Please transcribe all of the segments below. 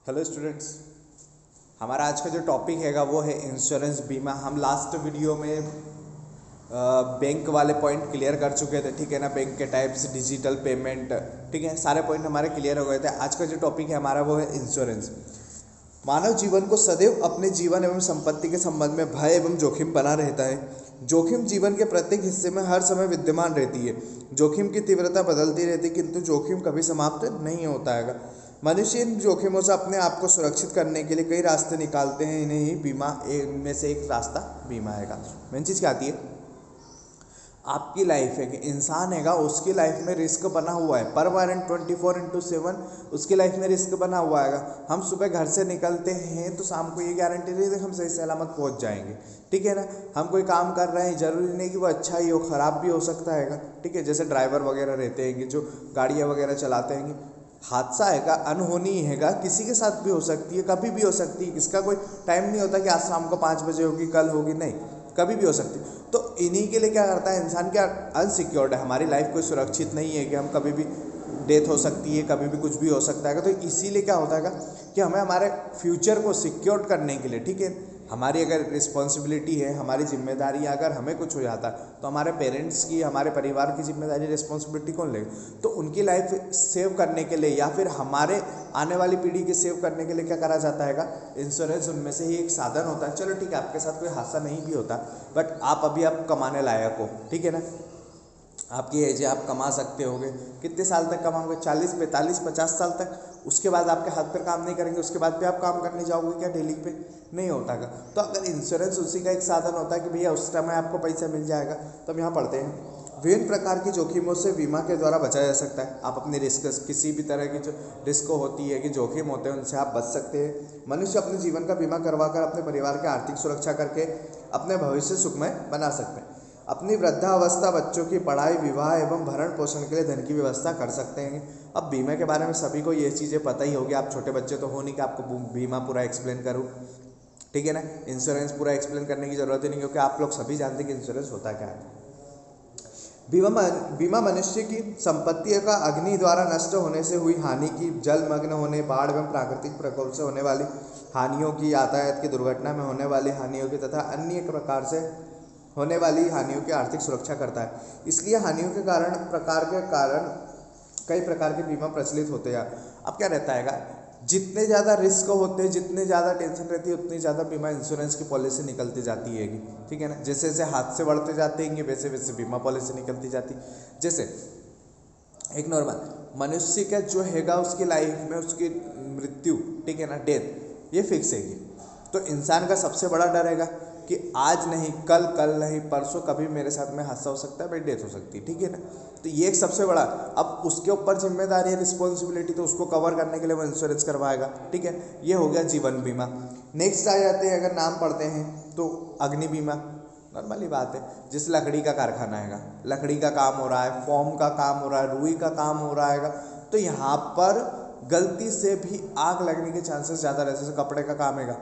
Hello students, हमारा आज का जो टॉपिक हैगा वो है इंश्योरेंस बीमा। हम लास्ट वीडियो में बैंक वाले पॉइंट क्लियर कर चुके थे, ठीक है ना। बैंक के टाइप्स, डिजिटल पेमेंट, ठीक है, सारे पॉइंट हमारे क्लियर हो गए थे। आज का जो टॉपिक है हमारा वो है इंश्योरेंस। मानव जीवन को सदैव अपने जीवन एवं संपत्ति के संबंध में भय एवं जोखिम बना रहता है। जोखिम जीवन के प्रत्येक हिस्से में हर समय विद्यमान रहती है। जोखिम की तीव्रता बदलती रहती है, किंतु जोखिम कभी समाप्त नहीं होता है। मनुष्य इन जोखिमों से अपने आप को सुरक्षित करने के लिए कई रास्ते निकालते हैं। इन्हें ही बीमा में से एक रास्ता बीमा हैगा। मेन चीज़ क्या आती है, आपकी लाइफ है कि इंसान हैगा, उसकी लाइफ में रिस्क बना हुआ है परमानेंट 24/7 उसकी लाइफ में रिस्क बना हुआ है। हम सुबह घर से निकलते हैं तो शाम को ये गारंटी नहीं है हम सही सलामत पहुंच जाएंगे, ठीक है ना। हम कोई काम कर रहे हैं, जरूरी नहीं कि वो अच्छा ही हो, ख़राब भी हो सकता है, ठीक है। जैसे ड्राइवर वगैरह रहते हैं कि जो गाड़ियाँ वगैरह चलाते हैं, हादसा हैगा, अनहोनी हैगा, किसी के साथ भी हो सकती है, कभी भी हो सकती है। इसका कोई टाइम नहीं होता कि आज शाम को 5 बजे होगी, कल होगी, नहीं, कभी भी हो सकती है। तो इन्हीं के लिए क्या करता है इंसान, क्या अनसिक्योर्ड है, हमारी लाइफ कोई सुरक्षित नहीं है कि हम कभी भी डेथ हो सकती है, कभी भी कुछ भी हो सकता है। तो इसीलिए क्या होता है कि हमें हमारे फ्यूचर को सिक्योर करने के लिए, ठीक है, हमारी अगर रिस्पॉन्सिबिलिटी है, हमारी जिम्मेदारी, अगर हमें कुछ हो जाता है तो हमारे पेरेंट्स की, हमारे परिवार की जिम्मेदारी, रिस्पॉन्सिबिलिटी कौन लेगा। तो उनकी लाइफ सेव करने के लिए या फिर हमारे आने वाली पीढ़ी के सेव करने के लिए क्या करा जाता है, इंश्योरेंस उनमें से ही एक साधन होता है। चलो ठीक है, आपके साथ कोई हादसा नहीं भी होता, बट आप कमाने लायक हो, ठीक है ना। आपकी एज है, आप कमा सकते होगे। कितने साल तक कमाओगे? 40, 45, 50 साल तक। उसके बाद आपके हाथ पर काम नहीं करेंगे, उसके बाद भी आप काम करने जाओगे क्या डेली पे? नहीं होता है। तो अगर इंश्योरेंस उसी का एक साधन होता है कि भैया उस समय आपको पैसा मिल जाएगा। तो हम यहाँ पढ़ते हैं, विभिन्न प्रकार की जोखिमों से बीमा के द्वारा बचा जा सकता है। आप अपनी रिस्क, किसी भी तरह की जो रिस्क होती है कि जोखिम होते हैं, उनसे आप बच सकते हैं। मनुष्य अपने जीवन का बीमा करवाकर अपने परिवार की आर्थिक सुरक्षा करके अपने भविष्य सुखमय बना सकते हैं। अपनी वृद्धावस्था, बच्चों की पढ़ाई, विवाह एवं भरण पोषण के लिए धन की व्यवस्था कर सकते हैं। अब बीमा के बारे में सभी को ये चीज़ें पता ही होगी। आप छोटे बच्चे तो हो नहीं कि आपको बीमा पूरा एक्सप्लेन करूँ, ठीक है ना। इंश्योरेंस पूरा एक्सप्लेन करने की जरूरत ही नहीं, क्योंकि आप लोग सभी जानते हैं कि इंश्योरेंस होता क्या है। बीमा मनुष्य की संपत्ति का अग्नि द्वारा नष्ट होने से हुई हानि की, जलमग्न होने, बाढ़ एवं प्राकृतिक प्रकोप से होने वाली हानियों की, यातायात की दुर्घटना में होने वाली हानियों की तथा अन्य प्रकार से होने वाली हानियों की आर्थिक सुरक्षा करता है। इसलिए हानियों के कारण कई प्रकार के बीमा प्रचलित होते हैं। अब क्या रहता है, जितने ज़्यादा रिस्क होते हैं, जितने ज़्यादा टेंशन रहती है, उतनी ज़्यादा बीमा इंश्योरेंस की पॉलिसी निकलती जाती है, ठीक है ना। जैसे जैसे हादसे बढ़ते जाते हैं वैसे वैसे बीमा पॉलिसी निकलती जाती। जैसे एक नॉर्मल मनुष्य का जो हैगा, उसकी लाइफ में उसकी मृत्यु, ठीक है ना, डेथ, ये फिक्स हैगी। तो इंसान का सबसे बड़ा डर हैगा कि आज नहीं कल, कल नहीं परसों, कभी मेरे साथ में हादसा हो सकता है, मेरी डेथ हो सकती है, ठीक है ना। तो ये एक सबसे बड़ा, अब उसके ऊपर जिम्मेदारी है, रिस्पॉन्सिबिलिटी, तो उसको कवर करने के लिए वो इंश्योरेंस करवाएगा, ठीक है। ये हो गया जीवन बीमा। नेक्स्ट आ जाते हैं, अगर नाम पढ़ते हैं तो अग्नि बीमा। नॉर्मली बात है, जिस लकड़ी का कारखाना हैगा, लकड़ी का काम हो रहा है, फोम का काम हो रहा है, रुई का काम हो रहा है, तो यहाँ पर गलती से भी आग लगने के चांसेस ज़्यादा रहते हैं। जैसे कपड़े का काम हैगा,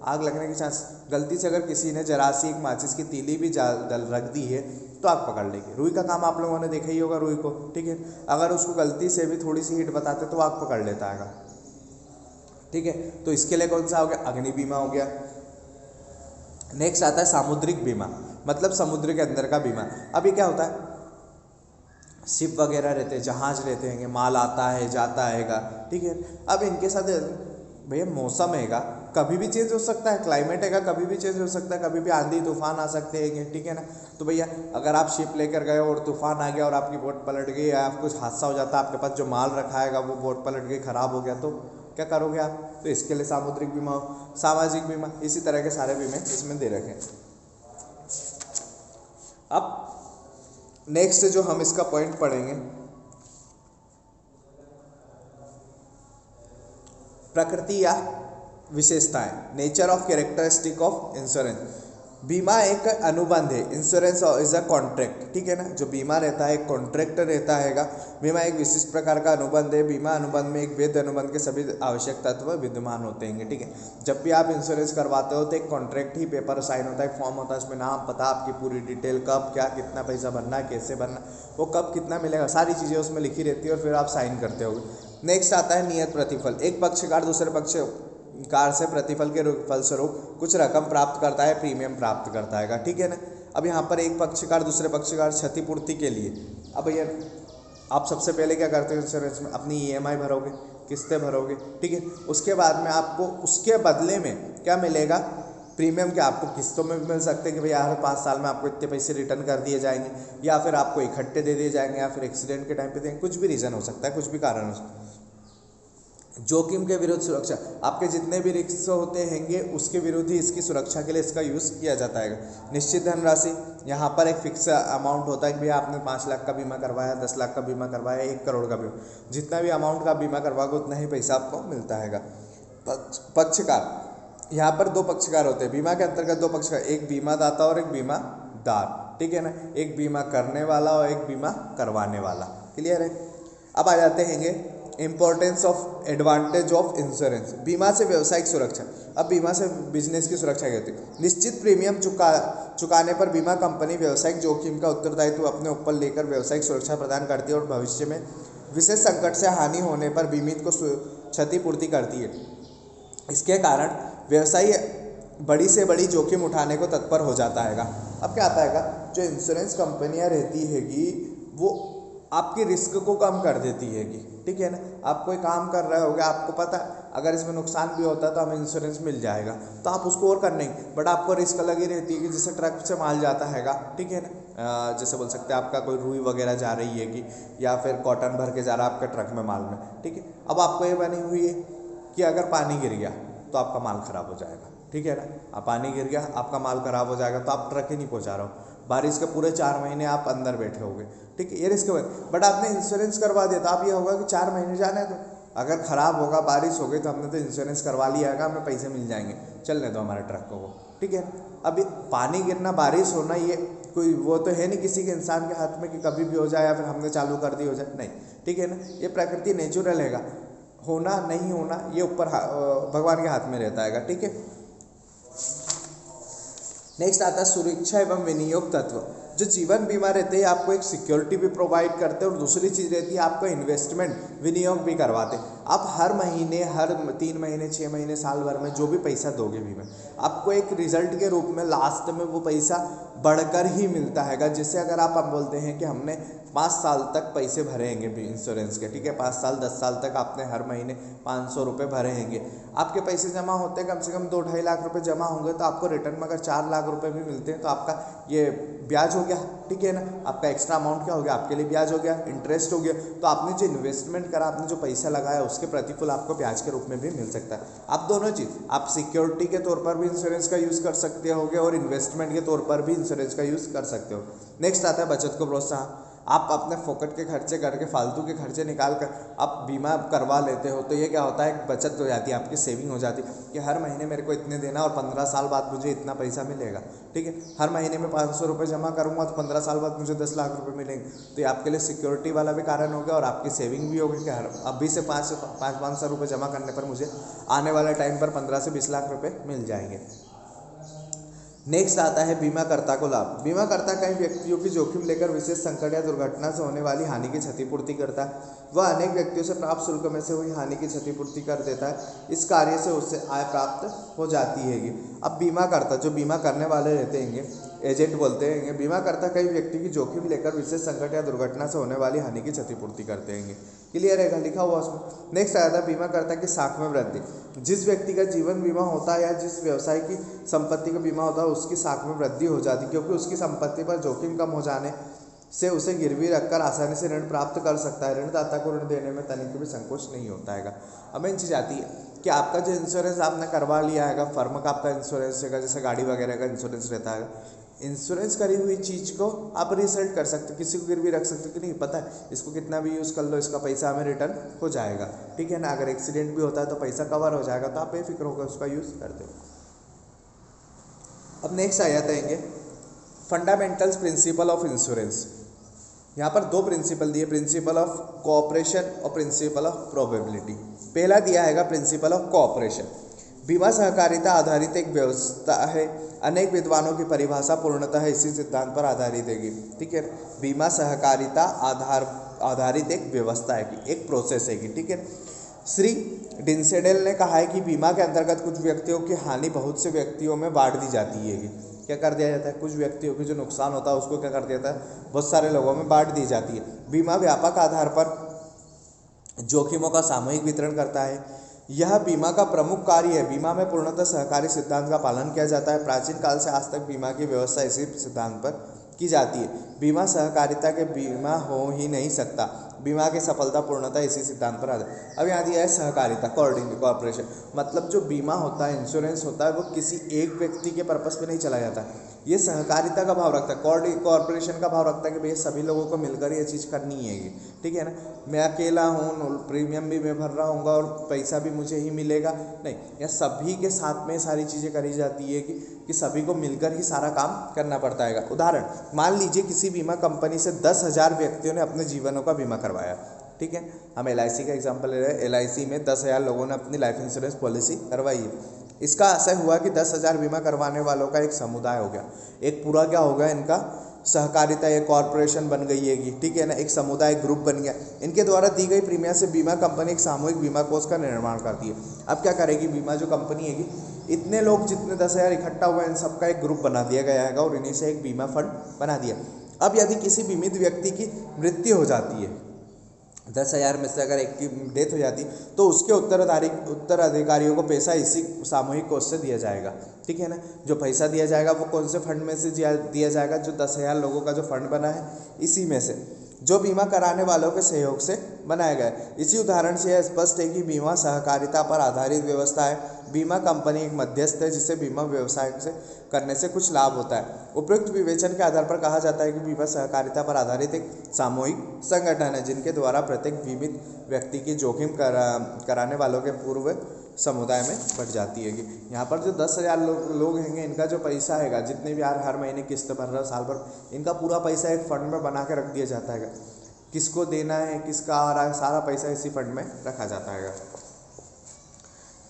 आग लगने के चांस, गलती से अगर किसी ने जरा सी एक माचिस की तीली भी डल रख दी है तो आग पकड़ लेगी। रुई का काम आप लोगों ने देखा ही होगा, रुई को, ठीक है, अगर उसको गलती से भी थोड़ी सी हीट बताते तो आग पकड़ लेता है, ठीक है। तो इसके लिए कौन सा हो गया, अग्नि बीमा हो गया। नेक्स्ट आता है सामुद्रिक बीमा, मतलब समुद्र के अंदर का बीमा। अब ये क्या होता है, शिप वगैरह रहते हैं, जहाज रहते हैं, माल आता है जाता हैगा, ठीक है। अब इनके साथ भैया मौसम हैगा, कभी भी चेंज हो सकता है, क्लाइमेट हैगा, कभी भी चेंज हो सकता है, कभी भी आंधी तूफान आ सकते हैं, ठीक है ना। तो भैया अगर आप शिप लेकर गए और तूफान आ गया और आपकी बोट पलट गई या कुछ हादसा हो जाता है, आपके पास जो माल रखा हैगा वो बोट पलट गई, खराब हो गया, तो क्या करोगे आप? तो इसके लिए सामुद्रिक बीमा हो। सामाजिक बीमा, इसी तरह के सारे बीमे इसमें दे रखे। अब नेक्स्ट जो हम इसका पॉइंट पढ़ेंगे, प्रकृति या विशेषताएं, nature of characteristic of insurance. बीमा एक अनुबंध है, इंश्योरेंस इज अ कॉन्ट्रैक्ट, ठीक है ना। जो बीमा रहता है एक कॉन्ट्रैक्ट रहता हैगा। बीमा एक विशिष्ट प्रकार का अनुबंध है। बीमा अनुबंध में एक वैध अनुबंध के सभी आवश्यक तत्व विद्यमान होते हैं, ठीक है। जब भी आप इंश्योरेंस करवाते हो तो एक कॉन्ट्रैक्ट ही पेपर साइन होता है, एक फॉर्म होता है, उसमें नाम, पता, आपकी पूरी डिटेल, कब क्या, कितना पैसा भरना है, कैसे भरना, वो कब कितना मिलेगा, सारी चीज़ें उसमें लिखी रहती है और फिर आप साइन करते हो। नेक्स्ट आता है नियत प्रतिफल। एक पक्षकार दूसरे पक्षकार से प्रतिफल के फलस्वरूप कुछ रकम प्राप्त करता है, प्रीमियम प्राप्त करता है, ठीक है ना। अब यहाँ पर एक पक्षकार दूसरे पक्षकार क्षतिपूर्ति के लिए, अब भैया आप सबसे पहले क्या करते हो इंश्योरेंस में, अपनी EMI भरोगे, किस्तें भरोगे, ठीक है। उसके बाद में आपको उसके बदले में क्या मिलेगा, प्रीमियम। क्या आपको किस्तों में भी मिल सकते हैं कि भैया हर 5 साल में आपको इतने पैसे रिटर्न कर दिए जाएंगे, या फिर आपको इकट्ठे दे दिए जाएंगे, या फिर एक्सीडेंट के टाइम पे देंगे, कुछ भी रीज़न हो सकता है, कुछ भी कारण हो सकता है। जोखिम के विरुद्ध सुरक्षा, आपके जितने भी रिस्क होते हैंगे उसके विरुद्ध ही इसकी सुरक्षा के लिए इसका यूज़ किया जाता है। निश्चित धनराशि, यहाँ पर एक फिक्स अमाउंट होता है कि भैया आपने 5 लाख का बीमा करवाया, 10 लाख का बीमा करवाया, 1 करोड़ का बीमा, जितना भी अमाउंट का बीमा करवाओगे उतना ही पैसा आपको मिलता है। पक्षकार, यहाँ पर 2 पक्षकार होते हैं बीमा के अंतर्गत, 2 पक्षकार, एक बीमादाता और एक बीमादार, ठीक है ना। एक बीमा करने वाला और एक बीमा करवाने वाला, क्लियर है। अब आ जाते हैं importance of advantage of insurance. बीमा से व्यावसायिक सुरक्षा। अब बीमा से बिजनेस की सुरक्षा क्या होती है, निश्चित प्रीमियम चुकाने पर बीमा कंपनी व्यावसायिक जोखिम का उत्तरदायित्व अपने ऊपर लेकर व्यावसायिक सुरक्षा प्रदान करती है और भविष्य में विशेष संकट से हानि होने पर बीमित को क्षतिपूर्ति करती है। इसके कारण व्यवसायी बड़ी से बड़ी जोखिम उठाने को तत्पर हो जाता है। अब क्या आता है, जो इंश्योरेंस कंपनियां रहती हैगी वो आपकी रिस्क को कम कर देती हैगी, ठीक है ना। आप कोई काम कर रहे होगे, आपको पता है अगर इसमें नुकसान भी होता है तो हमें इंश्योरेंस मिल जाएगा, तो आप उसको और कर नहीं, बट आपको रिस्क लगी रहती है कि जैसे ट्रक से माल जाता हैगा, ठीक है ना। जैसे बोल सकते हैं आपका कोई रुई वगैरह जा रही है कि, या फिर कॉटन भर के जा रहा है आपके ट्रक में माल में, ठीक है। अब आपको ये बनी हुई है कि अगर पानी गिर गया तो आपका माल ख़राब हो जाएगा, ठीक है ना। अब पानी गिर गया, आपका माल ख़राब हो जाएगा, तो आप ट्रक ही नहीं पहुँचा रहे हो, बारिश के पूरे 4 महीने आप अंदर बैठे होगे, ठीक है, ये रिस्क है। बट आपने इंश्योरेंस करवा दिया तो आप ये होगा कि 4 महीने जाने दो, अगर ख़राब होगा, बारिश हो गई तो हमने तो इंश्योरेंस करवा लिया है, हमें पैसे मिल जाएंगे, चलने दो हमारे ट्रक को, ठीक है। अभी पानी गिरना, बारिश होना, ये कोई वो तो है नहीं किसी के इंसान के हाथ में कि कभी भी हो जाए या फिर हमने चालू कर दी हो जाए, नहीं, ठीक है ना। ये प्रकृति नेचुरल हैगा, होना नहीं होना ये ऊपर भगवान के हाथ में रहता है, ठीक है। नेक्स्ट आता है सुरक्षा एवं विनियोग तत्व। जो जीवन बीमा रहते हैं आपको एक सिक्योरिटी भी प्रोवाइड करते हैं, और दूसरी चीज़ रहती है आपको इन्वेस्टमेंट, विनियोग भी करवाते हैं। आप हर महीने, हर 3 महीने, 6 महीने, साल भर में जो भी पैसा दोगे बीमा, आपको एक रिजल्ट के रूप में लास्ट में वो पैसा बढ़कर ही मिलता है। जिससे अगर आप बोलते हैं कि हमने 5 साल तक पैसे भरे हैंगे इंश्योरेंस के, ठीक है, 5 साल 10 साल तक आपने हर महीने 500 रुपये भरे हैंगे, आपके पैसे जमा होते हैं कम से कम 2-2.5 लाख रुपए जमा होंगे, तो आपको रिटर्न में अगर 4 लाख रुपए भी मिलते हैं तो आपका ये ब्याज हो गया, ठीक है ना। आपका एक्स्ट्रा अमाउंट क्या हो गया, आपके लिए ब्याज हो गया, इंटरेस्ट हो गया। तो आपने जो इन्वेस्टमेंट करा, आपने जो पैसा लगाया, उसके प्रतिफल आपको ब्याज के रूप में भी मिल सकता है। आप दोनों चीज़, आप सिक्योरिटी के तौर पर भी इंश्योरेंस का यूज़ कर सकते होगे और इन्वेस्टमेंट के तौर पर भी इंश्योरेंस का यूज़ कर सकते हो। नेक्स्ट आता है बचत को प्रोत्साहन। आप अपने फोकट के खर्चे करके, फालतू के खर्चे निकाल कर आप बीमा करवा लेते हो, तो ये क्या होता है, बचत हो जाती है, आपकी सेविंग हो जाती है कि हर महीने मेरे को इतने देना और 15 साल बाद मुझे इतना पैसा मिलेगा, ठीक है। हर महीने में 500 रुपये जमा करूँगा तो 15 साल बाद मुझे 10 लाख रुपए मिलेंगे। तो ये आपके लिए सिक्योरिटी वाला भी कारण हो गया और आपकी सेविंग भी होगी कि हर अभी से 500 रुपये जमा करने पर मुझे आने वाले टाइम पर 15 से 20 लाख रुपये मिल जाएंगे। नेक्स्ट आता है बीमाकर्ता को लाभ। बीमाकर्ता कई व्यक्तियों की जोखिम लेकर विशेष संकट या दुर्घटना से होने वाली हानि की क्षतिपूर्ति करता है। वह अनेक व्यक्तियों से प्राप्त शुल्क में से हुई हानि की क्षतिपूर्ति कर देता है। इस कार्य से उससे आय प्राप्त हो जाती हैगी। अब बीमाकर्ता, जो बीमा करने वाले रहते हैं, एजेंट बोलते हैं, बीमाकर्ता कई व्यक्ति की जोखिम लेकर विशेष संकट या दुर्घटना से होने वाली हानि की क्षतिपूर्ति करते हैं। क्लियर है, लिखा हुआ उसमें। नेक्स्ट आया था बीमाकर्ता की साख में वृद्धि। जिस व्यक्ति का जीवन बीमा होता है या जिस व्यवसाय की संपत्ति का बीमा होता है उसकी साख में वृद्धि हो जाती है, क्योंकि उसकी संपत्ति पर जोखिम कम हो जाने से उसे गिरवी रखकर आसानी से ऋण प्राप्त कर सकता है। ऋणदाता को ऋण देने में तनिक भी संकोच नहीं होता है। अब मेन चीज़ आती है कि आपका जो इंश्योरेंस आपने करवा लिया है, फर्म का आपका इंश्योरेंस है, जैसे गाड़ी वगैरह का इंश्योरेंस रहता है, इंश्योरेंस करी हुई चीज़ को आप रीसेल कर सकते हो, किसी को गिरवी रख सकते हो कि नहीं, पता है इसको कितना भी यूज़ कर लो इसका पैसा हमें रिटर्न हो जाएगा, ठीक है ना। अगर एक्सीडेंट भी होता है तो पैसा कवर हो जाएगा, तो आप बेफिक्र होकर उसका यूज़ करते हो। अब नेक्स्ट आ जाते हैं फंडामेंटल्स प्रिंसिपल ऑफ इंश्योरेंस। यहाँ पर 2 प्रिंसिपल दिए, प्रिंसिपल ऑफ कोऑपरेशन और प्रिंसिपल ऑफ प्रोबेबिलिटी। पहला दिया है प्रिंसिपल ऑफ कोऑपरेशन। बीमा सहकारिता आधारित एक व्यवस्था है। अनेक विद्वानों की परिभाषा पूर्णतः इसी सिद्धांत पर आधारित हैगी, ठीक है। बीमा सहकारिता आधारित एक व्यवस्था है कि एक प्रोसेस है कि ठीक है। श्री डिंसेडेल ने कहा है कि बीमा के अंतर्गत कुछ व्यक्तियों की हानि बहुत से व्यक्तियों में बांट दी जाती है कि क्या कर दिया जाता है, कुछ व्यक्तियों की जो नुकसान होता है उसको क्या कर दिया जाता है, बहुत सारे लोगों में बांट दी जाती है। बीमा व्यापक आधार पर जोखिमों का सामूहिक वितरण करता है। यह बीमा का प्रमुख कार्य है। बीमा में पूर्णतः सहकारी सिद्धांत का पालन किया जाता है। प्राचीन काल से आज तक बीमा की व्यवस्था इसी सिद्धांत पर की जाती है। बीमा सहकारिता के बिना हो ही नहीं सकता। बीमा की सफलता पूर्णतः इसी सिद्धांत पर आधारित है। अब यहाँ दिया है सहकारिता, कॉर्पोरेशन, मतलब जो बीमा होता है, इंश्योरेंस होता है, वो किसी एक व्यक्ति के पर्पस पे नहीं चला जाता। ये सहकारिता का भाव रखता है, कॉर्पोरेशन का भाव रखता है कि भैया सभी लोगों को मिलकर ये चीज़ करनी है, ठीक है ना। मैं अकेला हूँ, प्रीमियम भी मैं भर रहा हूँ और पैसा भी मुझे ही मिलेगा, नहीं, यह सभी के साथ में सारी चीज़ें करी जाती है कि सभी को मिलकर ही सारा काम करना पड़ता है। उदाहरण, मान लीजिए किसी बीमा कंपनी से 10,000 व्यक्तियों ने अपने जीवनों का बीमा करवाया, ठीक है। हम LIC का एग्जांपल ले रहे हैं। LIC में 10,000 लोगों ने अपनी लाइफ इंश्योरेंस पॉलिसी करवाई है। इसका असर हुआ कि 10,000 बीमा करवाने वालों का एक समुदाय हो गया, एक पूरा क्या हो गया, इनका सहकारिता, एक कॉर्पोरेशन बन गई है, ठीक है ना, एक समुदाय ग्रुप बन गया। इनके द्वारा दी गई प्रीमियम से बीमा कंपनी एक सामूहिक बीमा कोष का निर्माण करती है। अब क्या करेगी बीमा जो कंपनी है, इतने लोग जितने 10,000 इकट्ठा हुए, इन सबका एक ग्रुप बना दिया गया है और इन्हीं से एक बीमा फंड बना दिया। अब यदि किसी बीमित व्यक्ति की मृत्यु हो जाती है, 10,000 में से अगर एक की डेथ हो जाती तो उसके उत्तराधिकारियों को पैसा इसी सामूहिक कोष से दिया जाएगा, ठीक है ना। जो पैसा दिया जाएगा वो कौन से फंड में से दिया जाएगा, जो 10,000 लोगों का जो फंड बना है इसी में से, जो बीमा कराने वालों के सहयोग से बनाया गया है। इसी उदाहरण से यह स्पष्ट है कि बीमा सहकारिता पर आधारित व्यवस्था है। बीमा कंपनी एक मध्यस्थ है जिसे बीमा व्यवसाय से करने से कुछ लाभ होता है। उपयुक्त विवेचन के आधार पर कहा जाता है कि बीमा सहकारिता पर आधारित एक सामूहिक संगठन है जिनके द्वारा प्रत्येक बीमित व्यक्ति की जोखिम कराने वालों के पूर्व समुदाय में बढ़ जाती है। यहाँ पर जो 10,000 लोग हैं, इनका जो पैसा है, जितने भी यार हर महीने किस्त भर रहे हो, साल भर, इनका पूरा पैसा एक फंड में बना के रख दिया जाता है। किसको देना है, किसका आ रहा है, सारा पैसा इसी फंड में रखा जाता है।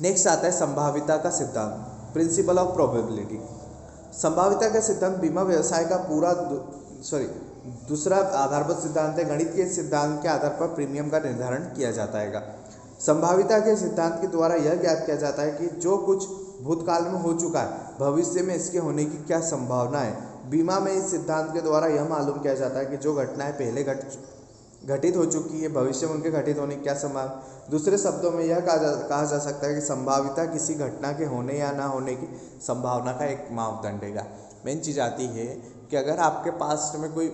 नेक्स्ट आता है संभाव्यता का सिद्धांत, प्रिंसिपल ऑफ प्रोबेबिलिटी। संभाव्यता का सिद्धांत बीमा व्यवसाय का दूसरा आधारभूत सिद्धांत है। गणित के सिद्धांत के आधार पर प्रीमियम का निर्धारण किया जाता है। संभाव्यता के सिद्धांत के द्वारा यह ज्ञात किया जाता है कि जो कुछ भूतकाल में हो चुका है, भविष्य में इसके होने की क्या संभावना है। बीमा में इस सिद्धांत के द्वारा यह मालूम किया जाता है कि जो घटनाएं पहले घटित हो चुकी है, भविष्य में उनके घटित होने की क्या संभावना। दूसरे शब्दों में यह कहा जा सकता है कि संभाव्यता किसी घटना के होने या ना होने की संभावना का एक मापदंड है। मेन चीज़ आती है कि अगर आपके पास्ट में कोई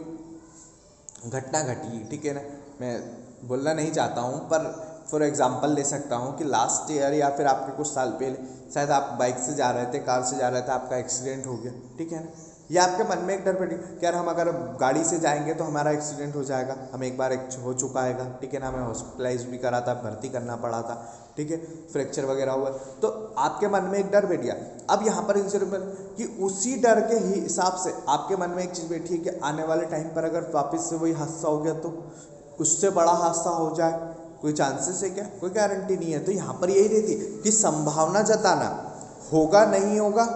घटना घटी, ठीक है ना, मैं बोलना नहीं चाहता हूँ पर फॉर एग्जांपल ले सकता हूँ कि लास्ट ईयर या फिर आपके कुछ साल पहले शायद आप बाइक से जा रहे थे, कार से जा रहे थे, आपका एक्सीडेंट हो गया, ठीक है ना। या आपके मन में एक डर बैठी कि यार हम अगर गाड़ी से जाएंगे तो हमारा एक्सीडेंट हो जाएगा, हमें एक बार हो चुका है, ठीक है ना, हमें हॉस्पिटलाइज भी करा था, भर्ती करना पड़ा था, ठीक है, फ्रैक्चर वगैरह हुआ, तो आपके मन में एक डर बैठ गया। अब यहाँ पर इंश्योरेंस कि उसी डर के ही हिसाब से आपके मन में एक चीज़ बैठी है कि आने वाले टाइम पर अगर वापस से वही हादसा हो गया तो उससे बड़ा हादसा हो जाए, कोई चांसेस है क्या, कोई गारंटी नहीं है। तो यहाँ पर यही रहती है कि संभावना जताना, होगा नहीं होगा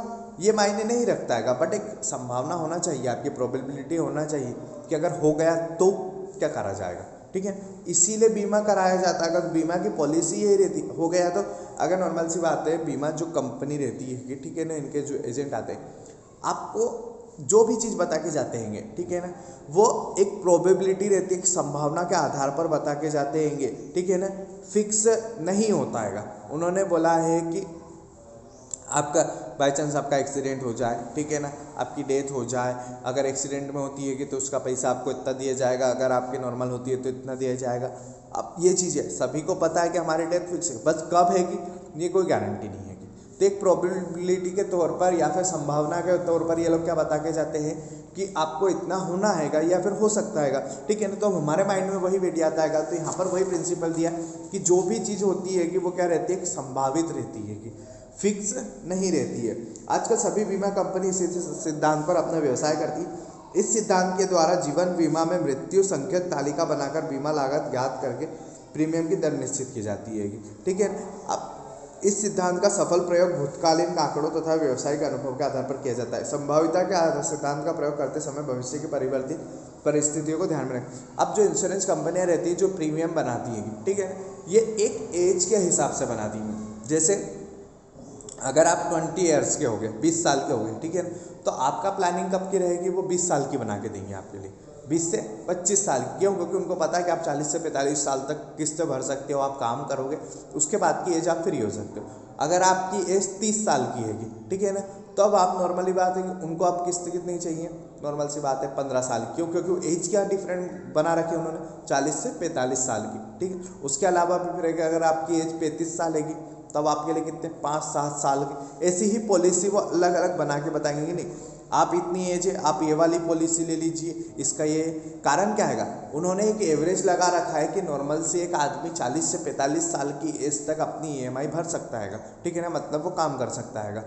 ये मायने नहीं रखता है, बट एक संभावना होना चाहिए, आपकी प्रोबेबिलिटी होना चाहिए कि अगर हो गया तो क्या करा जाएगा, ठीक है। इसीलिए बीमा कराया जाता है। अगर बीमा की पॉलिसी यही रहती हो गया तो अगर नॉर्मल सी बात है, बीमा जो कंपनी रहती है, ठीक है ना, इनके जो एजेंट आते हैं, आपको जो भी चीज़ बता के जाते हैं, ठीक है ना, वो एक प्रोबेबिलिटी रहती है, एक संभावना के आधार पर बता के जाते हैं, ठीक है ना, फिक्स नहीं होता है। उन्होंने बोला है कि आपका बाई चांस आपका एक्सीडेंट हो जाए, ठीक है ना, आपकी डेथ हो जाए, अगर एक्सीडेंट में होती है कि तो उसका पैसा आपको इतना दिया जाएगा, अगर आपकी नॉर्मल होती है तो इतना दिया जाएगा। अब ये चीज़ है, सभी को पता है कि हमारी डेथ फिक्स है, बस कब है कि ये कोई गारंटी नहीं है। तो एक प्रोबेबिलिटी के तौर पर या फिर संभावना के तौर पर ये लोग क्या बता के जाते हैं कि आपको इतना होना हैगा या फिर हो सकता हैगा, ठीक है ना। तो हमारे माइंड में वही बैठ जाता है। तो यहाँ पर वही प्रिंसिपल दिया कि जो भी चीज़ होती है कि वो क्या रहती है, संभावित रहती है, कि फिक्स नहीं रहती है। आजकल सभी बीमा कंपनी इसी सिद्धांत पर अपना व्यवसाय करती है। इस सिद्धांत के द्वारा जीवन बीमा में मृत्यु संख्यक तालिका बनाकर बीमा लागत ज्ञात करके प्रीमियम की दर निश्चित की जाती है, ठीक है। अब इस सिद्धांत का सफल प्रयोग भूतकालीन आंकड़ों तथा व्यवसायिक अनुभव के आधार पर किया जाता है। संभाव्यता के सिद्धांत का प्रयोग करते समय भविष्य की परिवर्तित परिस्थितियों को ध्यान में रखें। अब जो इंश्योरेंस कंपनियां रहती है जो प्रीमियम बनाती है, ठीक है, ये एक एज के हिसाब से बनाती है। जैसे अगर आप 20 ईयर्स के हो गए, 20 साल के हो गए, ठीक है, तो आपका प्लानिंग कब की रहेगी, वो 20 साल की बना के देंगे आपके लिए, 20 से 25 साल की। क्यों? क्योंकि उनको पता है कि आप 40 से 45 साल तक किस्तें भर सकते हो, आप काम करोगे, उसके बाद की एज आप फ्री हो सकते हो। अगर आपकी एज 30 साल की हैगी, ठीक है ना, तो अब आप नॉर्मली बात है कि उनको आप किस्त कितनी चाहिए, नॉर्मल सी बात है 15 साल की। क्यों? क्योंकि एज क्या डिफरेंट बना रखी उन्होंने, 40 से 45 साल की, ठीक है। उसके अलावा भी फिर अगर आपकी एज 35 साल हैगी तब आपके लिए कितने 5-7 साल की, ऐसी ही पॉलिसी वो अलग अलग बना के बताएंगे कि नहीं आप इतनी एज है, आप ये वाली पॉलिसी ले लीजिए। इसका ये कारण क्या है, उन्होंने एक एवरेज लगा रखा है कि नॉर्मल से एक आदमी 40 से 45 साल की एज तक अपनी EMI भर सकता है, ठीक है ना, मतलब वो काम कर सकता है।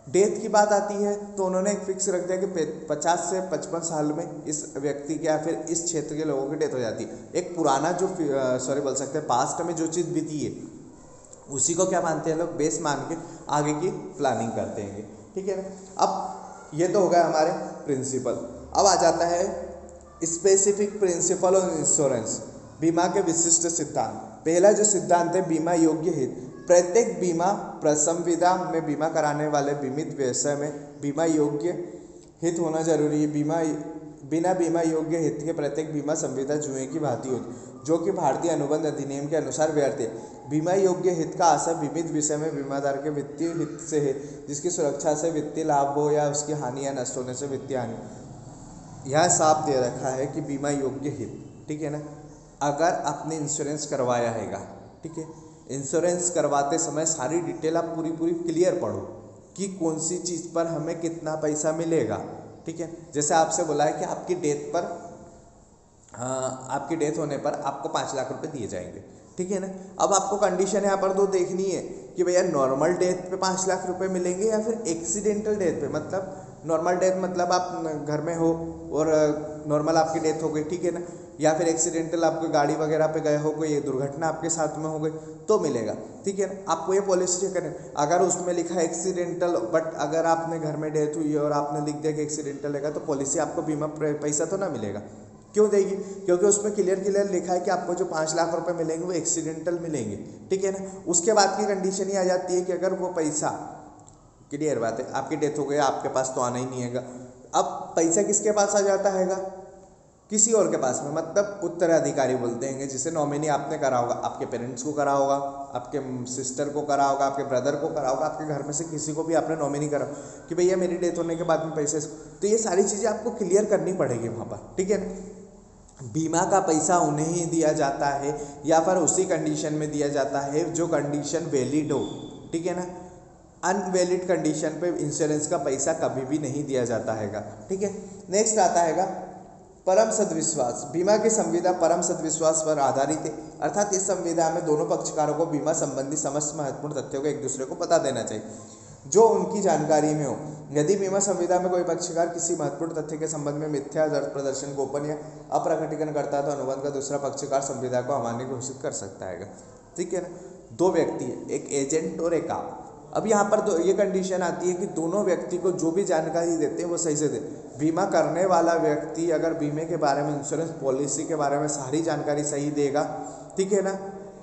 डेथ की बात आती है तो उन्होंने एक फिक्स रख दिया कि 50 से 55 साल में इस व्यक्ति के या फिर इस क्षेत्र के लोगों की डेथ हो जाती है। एक पुराना जो बोल सकते हैं पास्ट में जो चीज़ बीती है उसी को क्या मानते हैं लोग, बेस मान के आगे की प्लानिंग करते हैं, ठीक है ना। अब ये तो हो गया हमारे प्रिंसिपल। अब आ जाता है स्पेसिफिक प्रिंसिपल ऑफ इंश्योरेंस, बीमा के विशिष्ट सिद्धांत। पहला जो सिद्धांत है बीमा योग्य हित। प्रत्येक बीमा संविदा में बीमा कराने वाले बीमित व्यवसाय में बीमा योग्य हित होना जरूरी है। बिना बीमा योग्य हित के प्रत्येक बीमा संविदा जुए की भांति होती, जो कि भारतीय अनुबंध अधिनियम के अनुसार व्यर्थ है। बीमा योग्य हित का आशय बीमित विषय में बीमादार के वित्तीय हित से है, जिसकी सुरक्षा से वित्तीय लाभ हो या उसकी हानि या नष्ट होने से वित्तीय हानि। यह साफ दे रखा है कि बीमा योग्य हित, ठीक है ना। अगर आपने इंश्योरेंस करवाया हैगा, ठीक है, इंश्योरेंस करवाते समय सारी डिटेल आप पूरी क्लियर पढ़ो कि कौन सी चीज़ पर हमें कितना पैसा मिलेगा, ठीक है। जैसे आपसे बोला है कि आपकी डेथ होने पर आपको 5 लाख रुपए दिए जाएंगे, ठीक है ना। अब आपको कंडीशन यहाँ पर दो देखनी है कि भैया नॉर्मल डेथ पे 5 लाख रुपए मिलेंगे या फिर एक्सीडेंटल डेथ पे। मतलब नॉर्मल डेथ मतलब आप घर में हो और नॉर्मल आपकी डेथ हो गई, ठीक है ना, या फिर एक्सीडेंटल आपको गाड़ी वगैरह पे गए हो, कोई दुर्घटना आपके साथ में हो गई तो मिलेगा, ठीक है ना। आपको ये पॉलिसी चेक करनी। अगर उसमें लिखा है एक्सीडेंटल बट अगर आपने घर में डेथ हुई है और आपने लिख दिया कि एक्सीडेंटल है तो पॉलिसी आपको बीमा पैसा तो ना मिलेगा। क्यों देगी? क्योंकि उसमें क्लियर लिखा है कि आपको जो 5 लाख रुपए मिलेंगे वो एक्सीडेंटल मिलेंगे, ठीक है ना। उसके बाद की कंडीशन ये आ जाती है कि अगर वो पैसा, क्लियर बात है, आपकी डेथ हो गई आपके पास तो आना ही नहीं है। अब पैसा किसके पास आ जाता है? किसी और के पास में, मतलब उत्तराधिकारी बोलते हैं, जिसे नॉमिनी आपने करा होगा, आपके पेरेंट्स को करा होगा, आपके सिस्टर को करा होगा, आपके ब्रदर को करा होगा, आपके घर में से किसी को भी आपने नॉमिनी करा कि भैया मेरी डेथ होने के बाद में पैसे। तो ये सारी चीज़ें आपको क्लियर करनी पड़ेगी वहाँ पर, ठीक है ना। बीमा का पैसा उन्हें ही दिया जाता है या फिर उसी कंडीशन में दिया जाता है जो कंडीशन वैलिड हो, ठीक है ना। अनवैलिड कंडीशन पे इंश्योरेंस का पैसा कभी भी नहीं दिया जाता हैगा, ठीक है। नेक्स्ट आता हैगा परम सद्विश्वास। बीमा की संविदा परम सद्विश्वास पर आधारित है, अर्थात इस संविदा में दोनों पक्षकारों को बीमा संबंधी समस्त महत्वपूर्ण तथ्यों को एक दूसरे को बता देना चाहिए जो उनकी जानकारी में हो। यदि बीमा संविदा में कोई पक्षकार किसी महत्वपूर्ण तथ्य के संबंध में मिथ्या प्रदर्शन, गोपन या अप्रकटीकरण करता है तो अनुबंध का दूसरा पक्षकार संविदा को अमान्य घोषित कर सकता है, ठीक है ना। 2 व्यक्ति है, एक एजेंट और एक आप। अब यहाँ पर ये कंडीशन आती है कि दोनों व्यक्ति को जो भी जानकारी देते हैं वो सही से दे। बीमा करने वाला व्यक्ति अगर बीमे के बारे में, इंश्योरेंस पॉलिसी के बारे में सारी जानकारी सही देगा, ठीक है ना,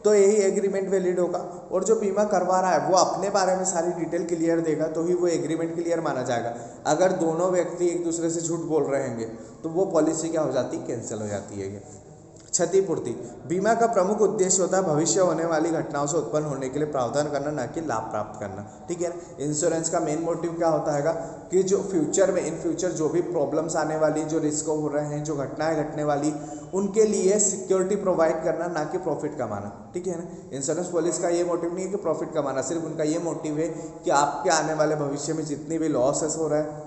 तो यही एग्रीमेंट वैलिड होगा। और जो बीमा करवा रहा है वो अपने बारे में सारी डिटेल क्लियर देगा तो ही वो एग्रीमेंट क्लियर माना जाएगा। अगर दोनों व्यक्ति एक दूसरे से झूठ बोल रहे होंगे तो वो पॉलिसी क्या हो जाती है, कैंसिल हो जाती है। क्षतिपूर्ति। बीमा का प्रमुख उद्देश्य होता है भविष्य होने वाली घटनाओं से उत्पन्न होने के लिए प्रावधान करना, न कि लाभ प्राप्त करना, ठीक है। इंश्योरेंस का मेन मोटिव क्या होता है कि जो फ्यूचर में, इन फ्यूचर जो भी प्रॉब्लम्स आने वाली, जो रिस्क हो रहे हैं, जो घटनाएं घटने वाली, उनके लिए सिक्योरिटी प्रोवाइड करना, ना कि प्रॉफिट कमाना, ठीक है ना। इंश्योरेंस पॉलिसी का ये मोटिव नहीं है कि प्रॉफिट कमाना, सिर्फ उनका ये मोटिव है कि आपके आने वाले भविष्य में जितनी भी लॉसेस हो रहा है,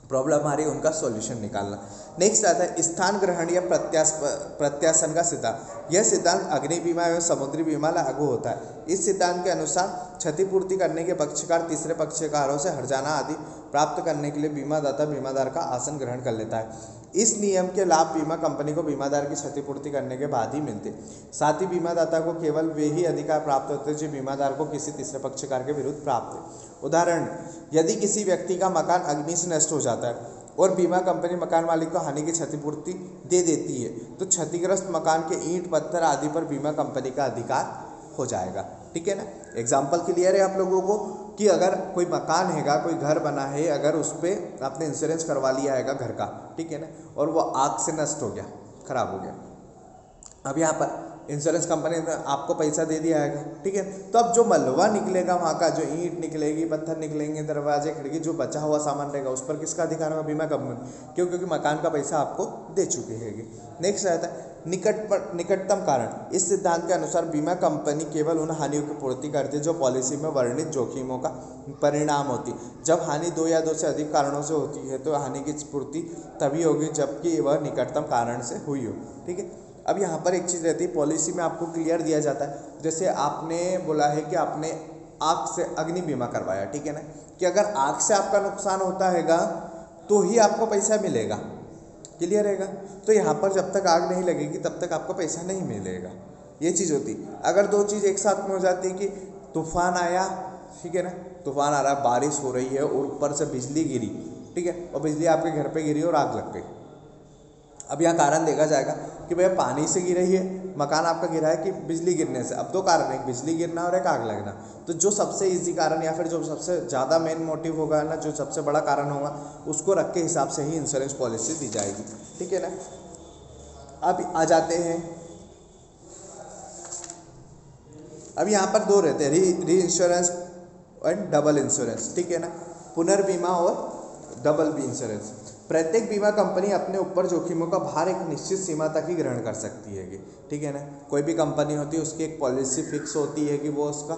प्रॉब्लम आ रही है, उनका सॉल्यूशन निकालना। नेक्स्ट आता है स्थान ग्रहण या प्रत्यासन का सिद्धांत। यह सिद्धांत अग्नि बीमा एवं समुद्री बीमा लागू होता है। इस सिद्धांत के अनुसार क्षतिपूर्ति करने के पक्षकार तीसरे पक्षकारों से हर्जाना आदि प्राप्त करने के लिए बीमादाता बीमादार का आसन ग्रहण कर लेता है। इस नियम के लाभ बीमा कंपनी को बीमादार की क्षतिपूर्ति करने के बाद ही मिलते। साथ ही बीमादाता को केवल वे ही अधिकार प्राप्त होते हैं जो बीमादार को किसी तीसरे पक्षकार के विरुद्ध प्राप्त है। उदाहरण, यदि किसी व्यक्ति का मकान अग्नि से नष्ट हो जाता है और बीमा कंपनी मकान मालिक को हानि की क्षतिपूर्ति दे देती है तो क्षतिग्रस्त मकान के ईंट पत्थर आदि पर बीमा कंपनी का अधिकार हो जाएगा। ठीक है ना। एग्जाम्पल क्लियर है आप लोगों को कि अगर कोई मकान हैगा, कोई घर बना है, अगर उस पर आपने इंश्योरेंस करवा लिया हैगा घर का, ठीक है ना, और वो आग से नष्ट हो गया, खराब हो गया, अब यहाँ पर इंश्योरेंस कंपनी ने आपको पैसा दे दिया है, ठीक है, तो अब जो मलबा निकलेगा वहाँ का, जो ईंट निकलेगी, पत्थर निकलेंगे, दरवाजे खिड़की, जो बचा हुआ सामान रहेगा उस पर किसका अधिकार होगा? बीमा कंपनी। क्यों? क्योंकि मकान का पैसा आपको दे चुकी हैगी। नेक्स्ट रहता है निकटतम कारण। इस सिद्धांत के अनुसार बीमा कंपनी केवल उन हानियों की पूर्ति करती है जो पॉलिसी में वर्णित जोखिमों का परिणाम होती। जब हानि 2 या 2 से अधिक कारणों से होती है तो हानि की पूर्ति तभी होगी जबकि वह निकटतम कारण से हुई हो। ठीक है। अब यहाँ पर एक चीज़ रहती है, पॉलिसी में आपको क्लियर दिया जाता है, जैसे आपने बोला है कि आपने आग से अग्नि बीमा करवाया, ठीक है ना, कि अगर आग से आपका नुकसान होता हैगा तो ही आपको पैसा मिलेगा। क्लियर रहेगा। तो यहाँ पर जब तक आग नहीं लगेगी तब तक आपको पैसा नहीं मिलेगा, ये चीज़ होती। अगर 2 चीज़ एक साथ में हो जाती है कि तूफान आया, ठीक है ना, तूफान आ रहा है, बारिश हो रही है और ऊपर से बिजली गिरी, ठीक है, और बिजली आपके घर पे गिरी और आग लग गई। अब यहाँ कारण देखा जाएगा कि भैया पानी से गिर रही है, मकान आपका गिरा है कि बिजली गिरने से। अब 2 कारण है, एक बिजली गिरना और एक आग लगना। तो जो सबसे इजी कारण या फिर जो सबसे ज़्यादा मेन मोटिव होगा ना, जो सबसे बड़ा कारण होगा, उसको रख के हिसाब से ही इंश्योरेंस पॉलिसी दी जाएगी। ठीक है ना। अब आ जाते हैं, अब यहाँ पर 2 रहते हैं, री इंश्योरेंस एंड डबल इंश्योरेंस। ठीक है ना, पुनर्बीमा और डबल बी इंश्योरेंस। प्रत्येक बीमा कंपनी अपने ऊपर जोखिमों का भार एक निश्चित सीमा तक ही ग्रहण कर सकती है। ठीक है ना। कोई भी कंपनी होती है उसकी एक पॉलिसी फिक्स होती है कि वो उसका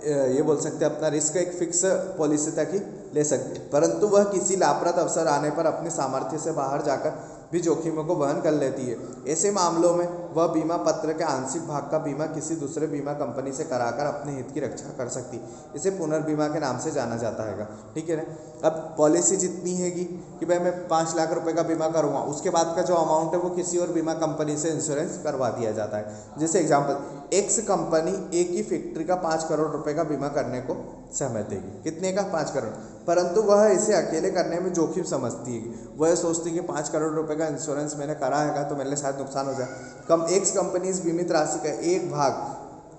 ये बोल सकते हैं अपना रिस्क एक फिक्स पॉलिसी तक ही ले सकती है, परंतु वह किसी लाभप्रद अवसर आने पर अपनी सामर्थ्य से बाहर जाकर भी जोखिमों को वहन कर लेती है। ऐसे मामलों में वह बीमा पत्र के आंशिक भाग का बीमा किसी दूसरे बीमा कंपनी से कराकर अपने हित की रक्षा कर सकती है। इसे पुनर्बीमा के नाम से जाना जाता है। ठीक है ना। अब पॉलिसी जितनी हैगी कि भाई मैं 5 लाख रुपए का बीमा करूँगा, उसके बाद का जो अमाउंट है वो किसी और बीमा कंपनी से इंश्योरेंस करवा दिया जाता है। जैसे एग्जाम्पल, एक्स कंपनी एक ही फैक्ट्री का 5 करोड़ रुपए का बीमा करने को सहमत है। कितने का? 5 करोड़। परंतु वह इसे अकेले करने में जोखिम समझती है। वह सोचती है कि 5 करोड़ रुपए का इंश्योरेंस मैंने करा है तो मेरे लिए शायद नुकसान हो जाए। एक्स कंपनी इस बीमित राशि का एक भाग,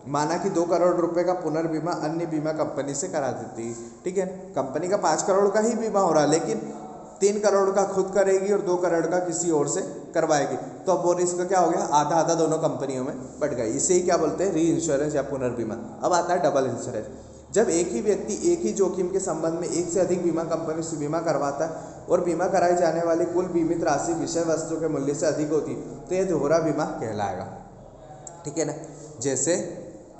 माना कि 2 करोड़ रुपए का पुनर्बीमा अन्य बीमा कंपनी से करा देती है। ठीक है। कंपनी का 5 करोड़ का ही बीमा हो रहा है, लेकिन 3 करोड़ का खुद करेगी और 2 करोड़ का किसी और से करवाएगी। तो अब वो रिस्क क्या हो गया? आधा आधा दोनों कंपनियों में बढ़ गया। इसे ही क्या बोलते हैं? री इंश्योरेंस या पुनर्बीमा। अब आता है डबल इंश्योरेंस। जब एक ही व्यक्ति एक ही जोखिम के संबंध में एक से अधिक बीमा कंपनी से बीमा करवाता है और बीमा कराई जाने वाली कुल बीमित राशि विषय वस्तु के मूल्य से अधिक होती तो यह दोहरा बीमा कहलाएगा। ठीक है ना। जैसे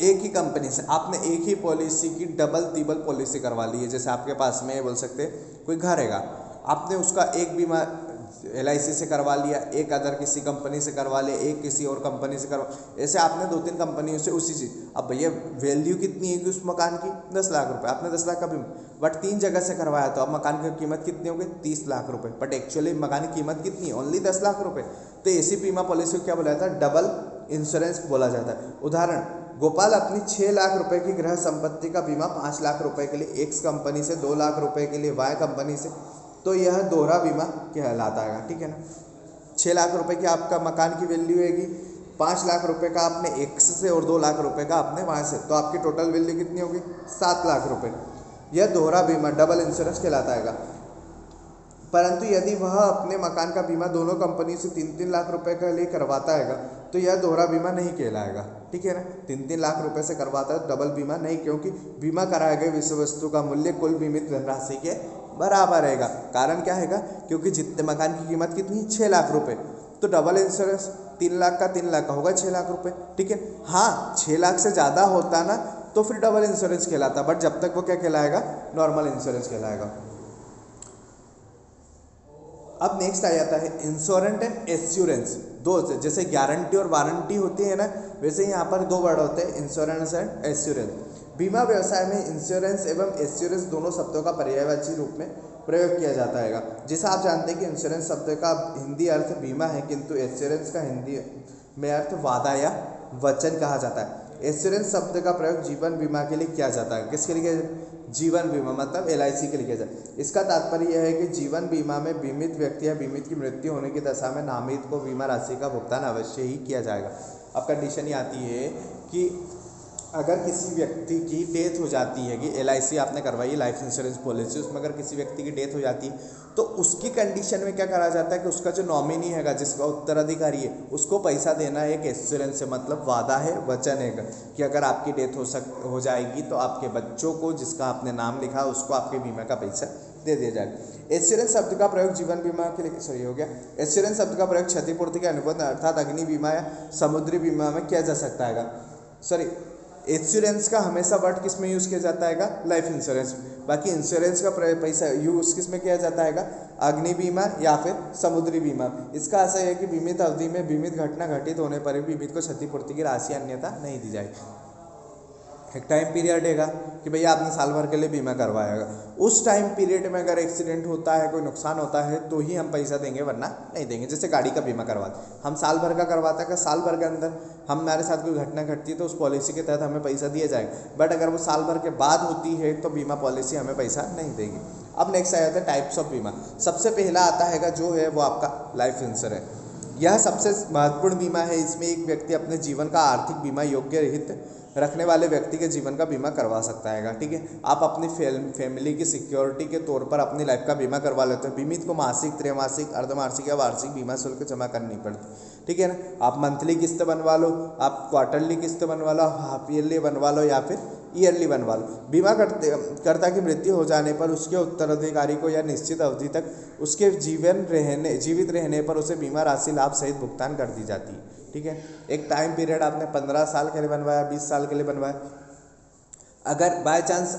एक ही कंपनी से आपने एक ही पॉलिसी की डबल तिबल पॉलिसी करवा ली है। जैसे आपके पास में बोल सकते हैं कोई घर हैगा, आपने उसका एक बीमा LIC से करवा लिया, एक अदर किसी कंपनी से करवा लिया, एक किसी और कंपनी से करवा, ऐसे आपने 2-3 कंपनियों से उसी चीज़। अब भैया वैल्यू कितनी है कि उस मकान की? 10 लाख रुपए। आपने 10 लाख का बीमा बट 3 जगह से करवाया, तो अब मकान की कीमत कितनी होगी? 30 लाख रुपए। बट एक्चुअली मकान की कीमत कितनी है? ओनली 10 लाख रुपए। तो ऐसी बीमा पॉलिसी को क्या बोला जाता है? डबल इंश्योरेंस बोला जाता है। उदाहरण, गोपाल अपनी 6 लाख रुपए की गृह संपत्ति का बीमा 5 लाख रुपए के लिए एक्स कंपनी से, 2 लाख रुपए के लिए वाई कंपनी से, तो यह दोहरा बीमा कहलाता है। ठीक है ना। 6 लाख रुपए की आपका मकान की वैल्यू हैगी, 5 लाख रुपए का आपने एक्स से और 2 लाख रुपए का आपने वाई से, तो आपकी टोटल वैल्यू कितनी होगी? 7 लाख रुपए। यह दोहरा बीमा डबल इंश्योरेंस कहलाता है। परंतु यदि वह अपने मकान का बीमा दोनों कंपनी से 3-3 लाख रुपए के लिए करवाता है तो यह दोहरा बीमा नहीं कहलाएगा। ठीक है ना। 3-3 लाख रुपए से करवाता है तो डबल बीमा नहीं, क्योंकि बीमा कराए गए विषय वस्तु का मूल्य कुल बीमित धनराशि के बराबर रहेगा। कारण क्या हैगा? क्योंकि जितने मकान की कीमत कितनी? 6 लाख रुपए, तो डबल इंश्योरेंस 3 लाख का 3 लाख का होगा 6 लाख रुपए। ठीक है। हाँ, 6 लाख से ज़्यादा होता ना तो फिर डबल इंश्योरेंस कहलाता, बट जब तक वो क्या कहलाएगा? नॉर्मल इंश्योरेंस कहलाएगा। अब नेक्स्ट आ जाता है इंश्योरेंस एंड एश्योरेंस। 2 जैसे गारंटी और वारंटी होती है ना, वैसे यहाँ पर 2 वर्ड होते हैं, इंश्योरेंस एंड एश्योरेंस। बीमा व्यवसाय में इंश्योरेंस एवं एश्योरेंस दोनों शब्दों का पर्यायवाची रूप में प्रयोग किया जाता है। जैसा आप जानते हैं कि इंश्योरेंस शब्द का हिंदी अर्थ बीमा है, किंतु एश्योरेंस का हिंदी में अर्थ वादा या वचन कहा जाता है। एश्योरेंस शब्द का प्रयोग जीवन बीमा के लिए किया जाता है। किसके लिए? जीवन बीमा मतलब LIC के लिए किया जाता है। इसका तात्पर्य यह है कि जीवन बीमा में बीमित व्यक्ति या बीमित की मृत्यु होने की दशा में नामित को बीमा राशि का भुगतान अवश्य ही किया जाएगा। अब कंडीशन ये आती है कि अगर किसी व्यक्ति की डेथ हो जाती है कि LIC आपने करवाई है, लाइफ इंश्योरेंस पॉलिसी, उसमें अगर किसी व्यक्ति की डेथ हो जाती है तो उसकी कंडीशन में क्या करा जाता है कि उसका जो नॉमिनी हैगा, जिसका उत्तराधिकारी है, उसको पैसा देना एक एश्योरेंस है, मतलब वादा है, वचन है कि अगर आपकी डेथ हो जाएगी तो आपके बच्चों को, जिसका आपने नाम लिखा, उसको आपके बीमा का पैसा दे दिया जाएगा। एश्योरेंस शब्द का प्रयोग जीवन बीमा के लिए, सॉरी हो गया, एश्योरेंस शब्द का प्रयोग क्षतिपूर्ति के अनुबंध अर्थात अग्नि बीमा या समुद्री बीमा में किया जा सकता है। सॉरी, एश्योरेंस का हमेशा वर्ड किस में यूज़ किया जाता है? Life insurance. बाकी इंश्योरेंस का पैसा यूज़ किस में किया जाता है? अग्नि बीमा या फिर समुद्री बीमा। इसका आशय है कि बीमित अवधि में बीमित घटना घटित होने पर भी बीमित को क्षतिपूर्ति की राशि अन्यथा नहीं दी जाएगी। एक टाइम पीरियड हैगा कि भैया आपने साल भर के लिए बीमा करवाएगा, उस टाइम पीरियड में अगर एक्सीडेंट होता है, कोई नुकसान होता है तो ही हम पैसा देंगे, वरना नहीं देंगे। जैसे गाड़ी का बीमा करवाते, हम साल भर का करवाते हैं कि साल भर के अंदर हमारे साथ कोई घटना घटती है तो उस पॉलिसी के तहत हमें पैसा दिया जाएगा, बट अगर वो साल भर के बाद होती है तो बीमा पॉलिसी हमें पैसा नहीं देगी। अब नेक्स्ट आ जाता है टाइप्स ऑफ बीमा। सबसे पहला आता है जो है वो आपका लाइफ इंश्योरेंस। यह सबसे महत्वपूर्ण बीमा है। इसमें एक व्यक्ति अपने जीवन का आर्थिक बीमा योग्य हित रखने वाले व्यक्ति के जीवन का बीमा करवा सकता है। ठीक है, आप अपनी फैमिली की सिक्योरिटी के तौर पर अपनी लाइफ का बीमा करवा लेते हो। बीमित को मासिक, त्रैमासिक, अर्धमासिक या वार्षिक बीमा शुल्क जमा करनी पड़ती, ठीक है ना। आप मंथली किस्त बनवा लो, आप क्वार्टरली किस्त बनवा लो, हाफ ईयरली बनवा लो या फिर ईयरली बनवा लो। बीमा कर्ता की मृत्यु हो जाने पर उसके उत्तराधिकारी को या निश्चित अवधि तक उसके जीवित रहने पर उसे बीमा राशि लाभ सहित भुगतान कर दी जाती है। ठीक है, एक टाइम पीरियड आपने 15 साल के लिए बनवाया, 20 साल के लिए बनवाया, अगर बाय चांस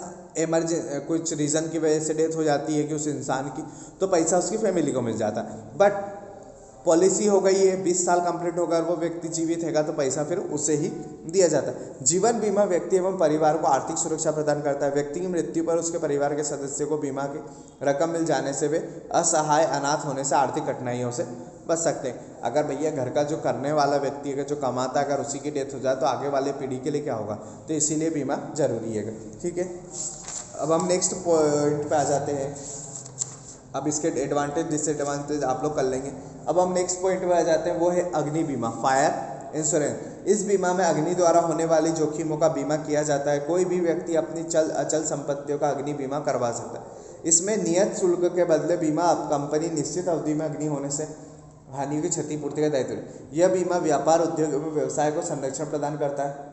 कुछ रीज़न की वजह से डेथ हो जाती है कि उस इंसान की, तो पैसा उसकी फैमिली को मिल जाता है। बट पॉलिसी हो गई है, 20 साल कंप्लीट होगा और वो व्यक्ति जीवित हैगा तो पैसा फिर उसे ही दिया जाता है। जीवन बीमा व्यक्ति एवं परिवार को आर्थिक सुरक्षा प्रदान करता है। व्यक्ति की मृत्यु पर उसके परिवार के सदस्यों को बीमा की रकम मिल जाने से वे असहाय, अनाथ होने से, आर्थिक कठिनाइयों से बच सकते हैं। अगर भैया घर का जो करने वाला व्यक्ति है, जो कमाता है, अगर उसी की डेथ हो जाए तो आगे वाले पीढ़ी के लिए क्या होगा, तो इसीलिए बीमा जरूरी है। ठीक है, अब हम नेक्स्ट पॉइंट पे आ जाते हैं। अब इसके एडवांटेज डिसएडवांटेज आप लोग कर लेंगे। अब हम नेक्स्ट पॉइंट पे आ जाते हैं, वो है अग्नि बीमा, फायर इंश्योरेंस। इस बीमा में अग्नि द्वारा होने वाली जोखिमों का बीमा किया जाता है। कोई भी व्यक्ति अपनी चल अचल संपत्तियों का अग्नि बीमा करवा सकता है। इसमें नियत शुल्क के बदले बीमा कंपनी निश्चित अवधि में अग्नि होने से हानि की क्षतिपूर्ति का दायित्व है। यह बीमा व्यापार, उद्योग एवं व्यवसाय को संरक्षण प्रदान करता है।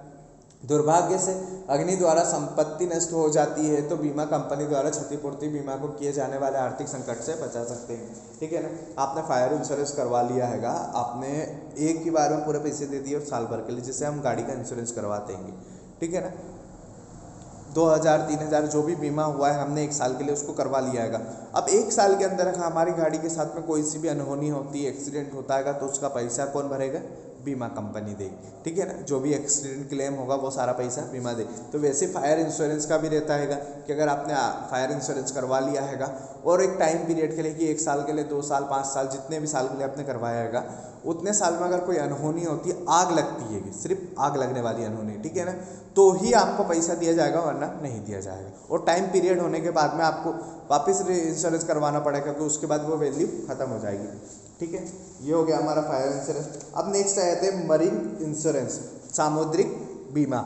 दुर्भाग्य से अग्नि द्वारा संपत्ति नष्ट हो जाती है तो बीमा कंपनी द्वारा क्षतिपूर्ति बीमा को किए जाने वाले आर्थिक संकट से बचा सकते हैं। ठीक है ना, आपने फायर इंश्योरेंस करवा लिया हैगा, आपने एक ही बार में पूरे पैसे दे दिए और साल भर के लिए, जिससे हम गाड़ी का इंश्योरेंस करवाते हैं। ठीक है ना, 2000 3000 जो भी बीमा हुआ है हमने एक साल के लिए उसको करवा लिया हैगा। अब एक साल के अंदर हमारी गाड़ी के साथ में कोई सी भी अनहोनी होती है, एक्सीडेंट होता है तो उसका पैसा कौन भरेगा? बीमा कंपनी देगी। ठीक है ना, जो भी एक्सीडेंट क्लेम होगा वो सारा पैसा बीमा दे। तो वैसे फायर इंश्योरेंस का भी रहता हैगा कि अगर आपने फायर इंश्योरेंस करवा लिया हैगा और एक टाइम पीरियड के लिए कि 1 साल के लिए, 2 साल, 5 साल, जितने भी साल के लिए आपने करवाया हैगा, उतने साल में अगर कोई अनहोनी होती है, आग लगती है, सिर्फ आग लगने वाली अनहोनी, ठीक है ना, तो ही आपको पैसा दिया जाएगा, वरना नहीं दिया जाएगा। और टाइम पीरियड होने के बाद में आपको वापस इंश्योरेंस करवाना पड़ेगा क्योंकि उसके बाद वो वैल्यू खत्म हो जाएगी। ठीक है, ये हो गया हमारा फायर इंश्योरेंस। अब नेक्स्ट आ जाते हैं मरीन इंश्योरेंस, सामुद्रिक बीमा।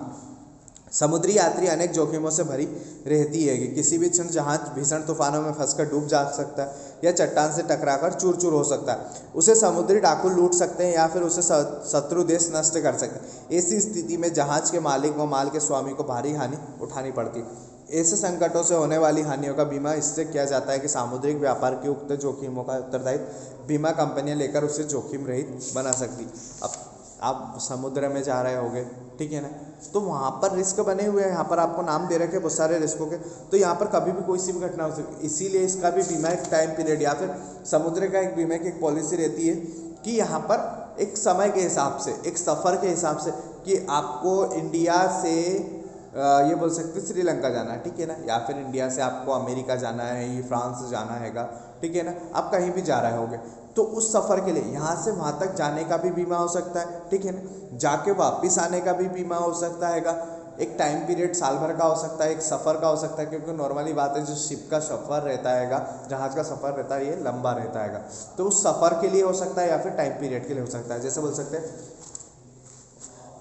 समुद्री यात्री अनेक जोखिमों से भरी रहती है कि किसी भी क्षण जहाज भीषण तूफानों में फंसकर डूब जा सकता है या चट्टान से टकराकर चूर चूर हो सकता है। उसे समुद्री डाकू लूट सकते हैं या फिर उसे शत्रु देश नष्ट कर सकते हैं। ऐसी स्थिति में जहाज के मालिक व माल के स्वामी को भारी हानि उठानी पड़ती है। ऐसे संकटों से होने वाली हानियों का बीमा इससे किया जाता है कि सामुद्रिक व्यापार के उक्त जोखिमों का उत्तरदायित्व बीमा कंपनियां लेकर उसे जोखिम रहित बना सकती। अब आप समुद्र में जा रहे होगे, ठीक है ना, तो वहाँ पर रिस्क बने हुए हैं, यहाँ पर आपको नाम दे रखे बहुत सारे रिस्कों के, तो यहाँ पर कभी भी कोई सी भी घटना हो सकती। इसीलिए इसका भी बीमा एक टाइम पीरियड या फिर समुद्र का एक बीमा की एक पॉलिसी रहती है कि यहाँ पर एक समय के हिसाब से, एक सफ़र के हिसाब से कि आपको इंडिया से ये बोल सकते श्रीलंका जाना है, ठीक है ना, या फिर इंडिया से आपको अमेरिका जाना है, ये फ्रांस जाना हैगा, ठीक है ना, आप कहीं भी जा रहे होगे तो उस सफ़र के लिए यहाँ से वहाँ तक जाने का भी बीमा हो सकता है। ठीक है ना, जाके वापस आने का भी बीमा हो सकता हैगा, एक टाइम पीरियड साल भर का हो सकता है, एक सफ़र का हो सकता है, क्योंकि नॉर्मली बात है जो शिप का सफ़र रहता हैगा, जहाज़ का सफ़र रहता है, ये लंबा रहता हैगा, तो उस सफ़र के लिए हो सकता है या फिर टाइम पीरियड के लिए हो सकता है। जैसे बोल सकते हैं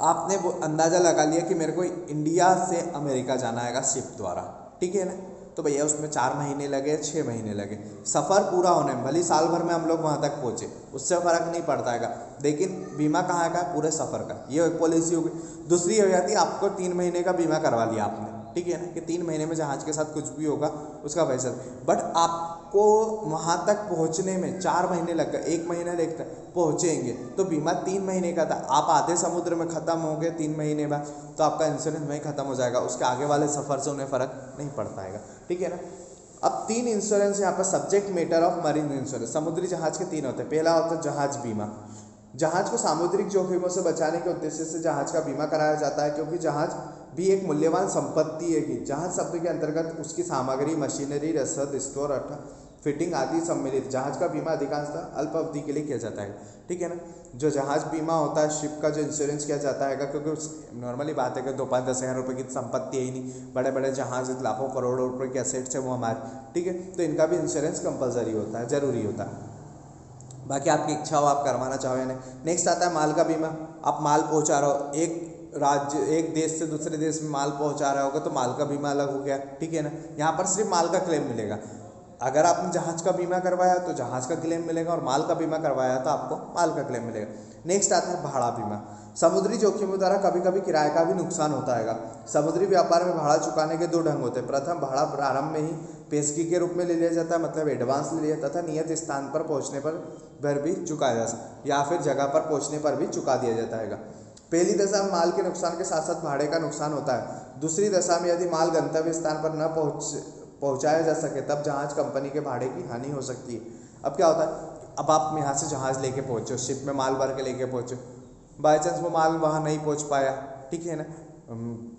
आपने वो अंदाज़ा लगा लिया कि मेरे को इंडिया से अमेरिका जाना हैगा शिप द्वारा, ठीक है ना, तो भैया उसमें 4 महीने लगे 6 महीने लगे, सफ़र पूरा होने में भले साल भर में हम लोग वहाँ तक पहुँचे, उससे फ़र्क नहीं पड़ता हैगा, लेकिन बीमा कहाँ का, पूरे सफ़र का, ये एक पॉलिसी होगी। दूसरी हो जाती है आपको 3 महीने का बीमा करवा लिया आपने, ठीक है ना, कि 3 महीने में जहाज़ के साथ कुछ भी होगा उसका पैसा, बट आपको वहाँ तक पहुँचने में 4 महीने लग गए, 1 महीना लगता पहुँचेंगे, तो बीमा 3 महीने का था, आप आधे समुद्र में ख़त्म हो गए 3 महीने बाद, तो आपका इंश्योरेंस वहीं ख़त्म हो जाएगा, उसके आगे वाले सफ़र से उन्हें फ़र्क नहीं पड़ता है, ठीक है ना। अब 3 इंश्योरेंस यहाँ पर subject matter of marine insurance, समुद्री जहाज़ के 3 होते हैं। पहला होता है जहाज़ बीमा, जहाज को सामुद्रिक जोखिमों से बचाने के उद्देश्य से जहाज का बीमा कराया जाता है, क्योंकि जहाज भी एक मूल्यवान संपत्ति है कि जहाज शब्द के अंतर्गत उसकी सामग्री, मशीनरी, रसद, स्टोर अर्थात फिटिंग आदि सम्मिलित। जहाज का बीमा अधिकांशतः अल्प अवधि के लिए किया जाता है, ठीक है ना। जो जहाज बीमा होता है, शिप का जो इंश्योरेंस किया जाता है, क्योंकि नॉर्मली बात है कि 2-5-10 हज़ार रुपये की संपत्ति है ही नहीं, बड़े बड़े जहाज लाखों करोड़ों रुपये के एसेट्स है वो हमारे, ठीक है, तो इनका भी इंश्योरेंस कंपलसरी होता है, ज़रूरी होता है। बाकी आपकी इच्छा हो आप करवाना चाहो या नहीं। नेक्स्ट आता है माल का बीमा, आप माल पहुंचा रहे हो, एक देश से दूसरे देश में माल पहुंचा रहे होगा तो माल का बीमा अलग हो गया, ठीक है ना। यहाँ पर सिर्फ माल का क्लेम मिलेगा, अगर आपने जहाज़ का बीमा करवाया तो जहाज़ का क्लेम मिलेगा, और माल का बीमा करवाया तो आपको माल का क्लेम मिलेगा। नेक्स्ट आता है भाड़ा बीमा, समुद्री जोखिमों द्वारा कभी कभी किराए का भी नुकसान होता है। समुद्री व्यापार में भाड़ा चुकाने के 2 ढंग होते हैं। प्रथम, भाड़ा प्रारंभ में ही पेशगी के रूप में ले लिया जाता है, मतलब एडवांस ले लिया, तथा नियत स्थान पर पहुंचने पर भी चुकाया जा सकता है, या फिर जगह पर पहुंचने पर भी चुका दिया जाता है। पहली दशा में माल के नुकसान के साथ साथ भाड़े का नुकसान होता है। दूसरी दशा में यदि माल गंतव्य स्थान पर न पहुंचाया जा सके तब जहाज कंपनी के भाड़े की हानि हो सकती है। अब क्या होता है, अब आप यहाँ से जहाज़ लेके पहुँचो, शिप में माल भर के लेके पहुँचो, बाई चांस वो माल वहाँ नहीं पहुँच पाया, ठीक है ना,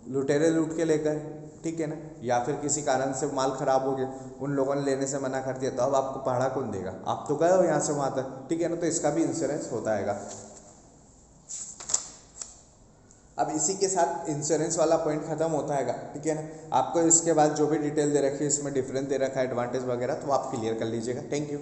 लुटेरे लूट के लेकर, ठीक है ना, या फिर किसी कारण से माल ख़राब हो गया, उन लोगों ने लेने से मना कर दिया, तो अब आपको भाड़ा कौन देगा, आप तो गए हो यहाँ से वहाँ तक, ठीक है ना, तो इसका भी इंश्योरेंस होता है। अब इसी के साथ इंश्योरेंस वाला पॉइंट खत्म होता है, ठीक है ना। आपको इसके बाद जो भी डिटेल दे रखी है, इसमें डिफरेंस दे रखा है, एडवांटेज वगैरह, तो आप क्लियर कर लीजिएगा। Thank you.